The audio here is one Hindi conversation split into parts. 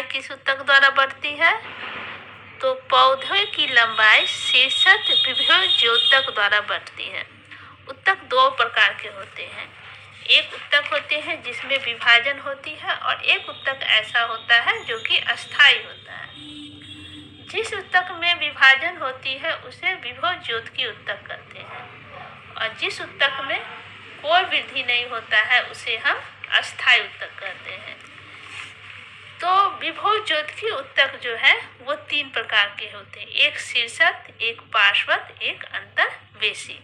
लंबाई किस ऊतक द्वारा बढ़ती है? तो पौधे की लंबाई शीर्षस्थ विभवज्योतक द्वारा बढ़ती है। ऊतक दो प्रकार के होते हैं। एक ऊतक होते हैं जिसमें विभाजन होती है और एक ऊतक ऐसा होता है जो कि अस्थायी होता है। जिस ऊतक में विभाजन होती है उसे विभवज्योतकी ऊतक कहते हैं और जिस ऊतक में कोई वृद्धि नहीं होता है उसे हम अस्थायी ऊतक कहते हैं। तो विभवज्योतकी ऊतक जो है वो तीन प्रकार के होते हैं। एक शीर्षस्थ, एक पार्श्वस्थ, एक अंतर्वेशी।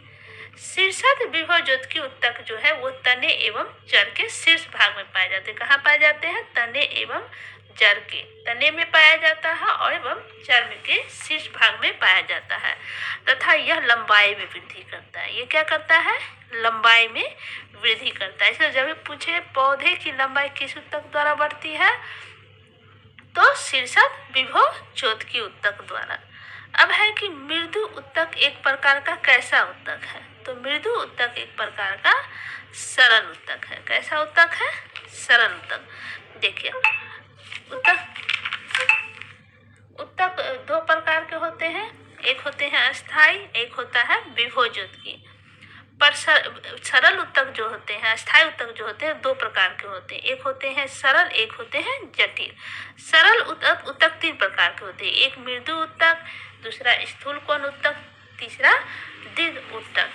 शीर्षस्थ विभवज्योतकी ऊतक जो है वो तने एवं जड़ के शीर्ष भाग में पाए जाते हैं। कहाँ पाए जाते हैं? तने एवं जड़ के तने में पाया जाता है और एवं जड़ के शीर्ष भाग में पाया जाता है तथा यह लंबाई में वृद्धि करता है। ये क्या करता है? लंबाई में वृद्धि करता है। इसलिए जब पूछे पौधे की लंबाई किस ऊतक द्वारा बढ़ती है तो शीर्षस्थ विभवज्योतकी ऊतक द्वारा। अब है कि मृदु ऊतक एक प्रकार का कैसा ऊतक है? तो मृदु ऊतक एक प्रकार का सरल ऊतक है। कैसा ऊतक है? सरल ऊतक। देखिए ऊतक दो प्रकार के होते हैं। एक होते हैं अस्थाई, एक होता है विभवज्योतकी। पर सरल ऊतक जो होते हैं, अस्थायी ऊतक जो होते हैं दो प्रकार के होते हैं। एक होते हैं सरल, एक होते हैं जटिल। सरल ऊतक तीन प्रकार के होते हैं। एक मृदु ऊतक, दूसरा स्थूल कोण ऊतक, तीसरा दीर्घ ऊतक।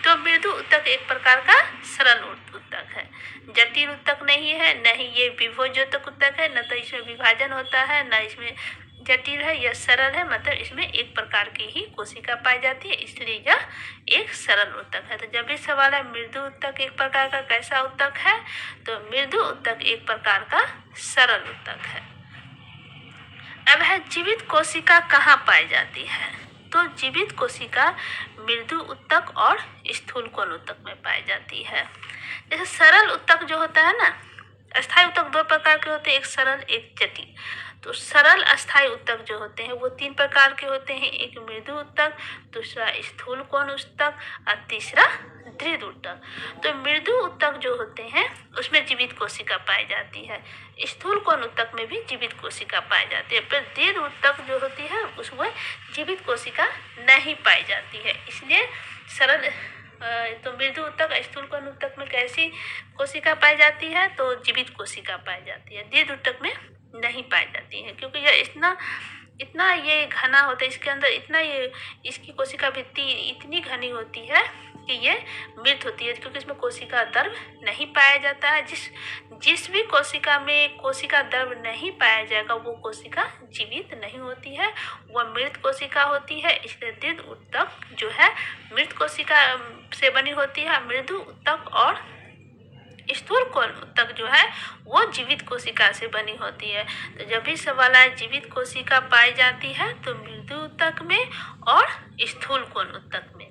तो मृदु ऊतक एक प्रकार का सरल ऊतक है। जटिल ऊतक नहीं है, न ही ये विभवज्योतक ऊतक है, न तो इसमें विभाजन होता है, न इसमें जटिल है। यह सरल है, मतलब इसमें एक प्रकार की ही कोशिका पाई जाती है, इसलिए यह एक सरल ऊतक है। तो जब भी सवाल है मृदु ऊतक एक प्रकार का कैसा ऊतक है, तो मृदु ऊतक एक प्रकार का सरल ऊतक है। अब है जीवित कोशिका कहाँ पाई जाती है? तो जीवित कोशिका मृदु ऊतक और स्थूल कोण ऊतक में पाई जाती है। जैसे सरल ऊतक जो होता है ना, अस्थायी ऊतक दो प्रकार के होते हैं, एक सरल एक जटिल। तो सरल अस्थायी ऊतक जो होते हैं वो तीन प्रकार के होते हैं। एक मृदु ऊतक, दूसरा स्थूल कोण ऊतक और तीसरा दृढ़ ऊतक। तो मृदु ऊतक जो होते हैं उसमें जीवित कोशिका पाई जाती है, स्थूल कोण ऊतक में भी जीवित कोशिका पाई जाती है, पर दृढ़ ऊतक जो होती है उसमें जीवित कोशिका नहीं पाई जाती है। इसलिए सरल तो मृदु ऊतक स्थूल कोण ऊतक में कैसी कोशिका पाई जाती है? तो जीवित कोशिका पाई जाती है। दीर्घ ऊतक में नहीं पाई जाती है क्योंकि यह इतना ये घना होता है, इसके अंदर इतना ये इसकी कोशिका भित्ति इतनी घनी होती है कि ये मृत होती है, क्योंकि इसमें कोशिका द्रव नहीं पाया जाता है। जिस भी कोशिका में कोशिका द्रव नहीं पाया जाएगा वो कोशिका जीवित नहीं होती है, वह मृत कोशिका होती है। इसलिए दीर्घ ऊतक जो है मृत कोशिका से बनी होती है। मृदु ऊतक और स्थूल कोण ऊतक जो है वो जीवित कोशिका से बनी होती है। तो जब भी सवाल आए जीवित कोशिका पाई जाती है तो मृदु ऊतक में और स्थूल कोण ऊतक में।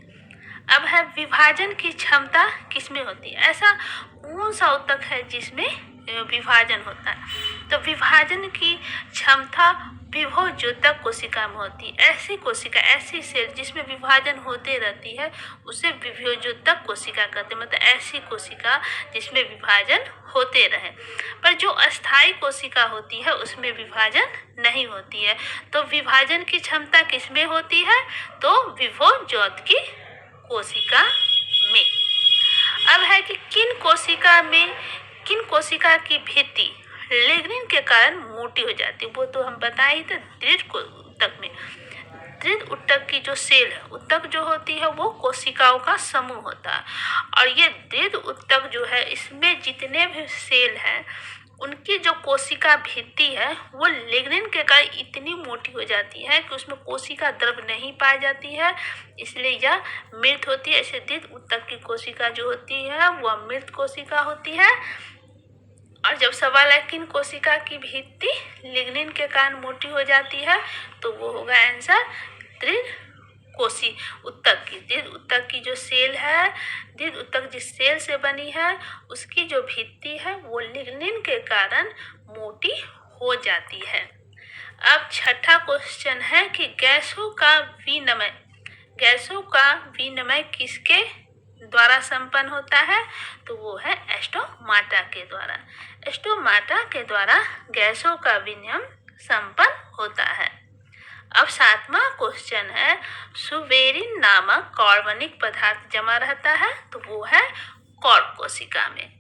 अब है विभाजन की क्षमता किसमें होती है? ऐसा कौन सा ऊतक है जिसमें विभाजन होता है? तो विभाजन की क्षमता विभवज्योतक कोशिका में होती है। ऐसी कोशिका, ऐसी सेल जिसमें विभाजन होते रहती है उसे विभवज्योतक कोशिका कहते हैं। मतलब ऐसी कोशिका जिसमें विभाजन होते रहे। पर जो अस्थायी कोशिका होती है उसमें विभाजन नहीं होती है। तो विभाजन की क्षमता किसमें होती है? तो विभवज्योतकी कोशिका में। अब है कि किन कोशिका की भित्ति लिग्निन के कारण मोटी हो जाती है, वो तो हम बताए ही थे। दृढ़ ऊतक में दृढ़ ऊतक की जो सेल है, ऊतक जो होती है वो कोशिकाओं का समूह होता है और ये दृढ़ ऊतक जो है इसमें जितने भी सेल हैं उनकी जो कोशिका भित्ति है वो लिग्निन के कारण इतनी मोटी हो जाती है कि उसमें कोशिका द्रव नहीं पाई जाती है, इसलिए यह मृत होती है। ऐसे दृढ़ ऊतक की कोशिका जो होती है वह मृत कोशिका होती है। और जब सवाल है किन कोशिका की भित्ति लिग्निन के कारण मोटी हो जाती है तो वो होगा आंसर दृढ़ ऊतक की। दृढ़ ऊतक की जो सेल है, दृढ़ ऊतक जिस सेल से बनी है उसकी जो भित्ति है वो लिग्निन के कारण मोटी हो जाती है। अब छठा क्वेश्चन है कि गैसों का विनिमय किसके द्वारा संपन्न होता है, तो वो है स्टोमाटा के द्वारा। स्टोमाटा के द्वारा गैसों का विनिमय संपन्न होता है। अब 7वां क्वेश्चन है, सुवेरिन नामक कार्बनिक पदार्थ जमा रहता है, तो वो है कॉर्क कोशिका में।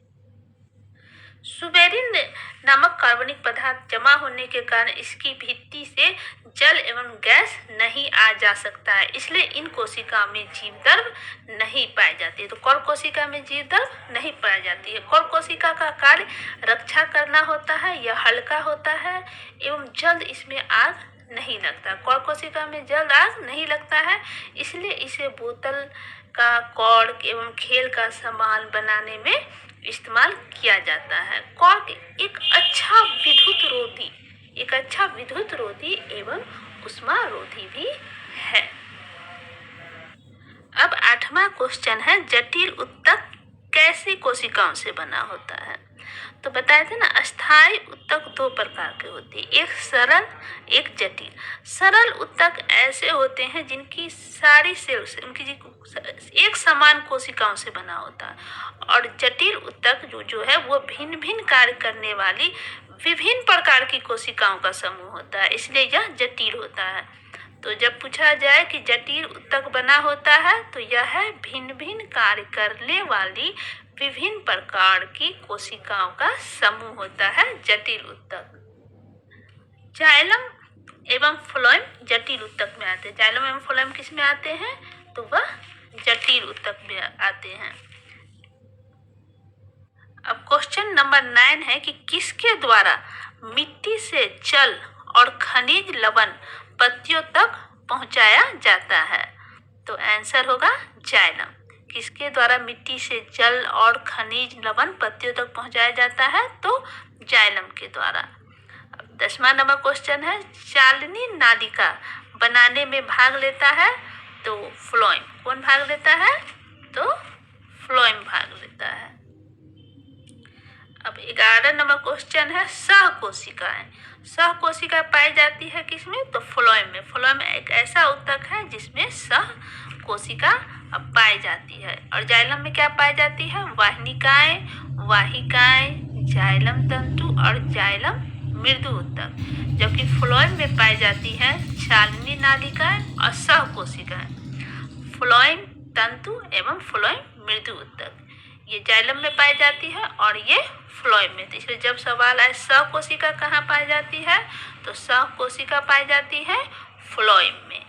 सुवेरिन नामक कार्बनिक पदार्थ जमा होने के कारण इसकी भित्ति से जल एवं गैस नहीं आ जा सकता है, इसलिए इन कोशिकाओं में जीवद्रव्य नहीं पाई जाती है। तो कॉर्क कोशिका में जीवद्रव्य नहीं पाई जाती है। कॉर्क कोशिका का कार्य रक्षा करना होता है, यह हल्का होता है एवं जल्द इसमें आग नहीं लगता। कॉर्क कोशिका में जल्द आग नहीं लगता है, इसलिए इसे बोतल का कॉर्क एवं खेल का सामान बनाने में इस्तेमाल किया जाता है। कॉर्क एक अच्छा विद्युत रोधी एवं उष्मा रोधी भी है। अब 8वां क्वेश्चन है, जटिल ऊतक कैसे कोशिकाओं से बना होता है। तो बताए थे ना, अस्थायी ऊतक 2 प्रकार के होते हैं, एक सरल एक जटिल। सरल ऊतक ऐसे होते हैं जिनकी सारी सेल्स उनकी एक समान कोशिकाओं से बना होता है, और जटिल ऊतक जो है वो भिन्न भिन्न कार्य करने वाली विभिन्न प्रकार की कोशिकाओं का समूह होता है, इसलिए यह जटिल होता है। तो जब पूछा जाए कि जटिल ऊतक बना होता है, तो यह भिन्न भिन्न कार्य करने वाली विभिन्न प्रकार की कोशिकाओं का समूह होता है जटिल ऊतक। जाइलम एवं फ्लोएम जटिल ऊतक में आते हैं। जाइलम एवं फ्लोएम किस में आते हैं, तो वह जटिल ऊतक में आते हैं। अब क्वेश्चन नंबर 9 है कि किसके द्वारा मिट्टी से जल और खनिज लवण पत्तियों तक पहुंचाया जाता है। तो आंसर होगा जाइलम। किसके द्वारा मिट्टी से जल और खनिज लवण पत्तियों तक पहुंचाया जाता है, तो जाइलम के द्वारा। अब 10वां नंबर क्वेश्चन है, चालनी नालिका बनाने में भाग लेता है, तो फ्लोएम। कौन भाग लेता है, तो फ्लोएम भाग लेता है। अब 11 नंबर क्वेश्चन है, सहकोशिकाएं। सहकोशिका पाई जाती है किसमें, तो फ्लोएम में। फ्लोएम एक ऐसा ऊतक है जिसमें सहकोशिका पाई जाती है। और जाइलम में क्या पाई जाती है, वाहिकाएं, जाइलम तंतु और जाइलम मृदु ऊतक। जबकि फ्लोएम में पाई जाती है चालनी नालिकाएं और सहकोशिकाएं। फ्लोएम तंतु एवं फ्लोएम मृदु ऊतक ये जाइलम में पाई जाती है और ये फ्लोएम में। तो इसलिए जब सवाल आए सहकोशिका कहाँ पाई जाती है, तो सहकोशिका पाई जाती है फ्लोएम में।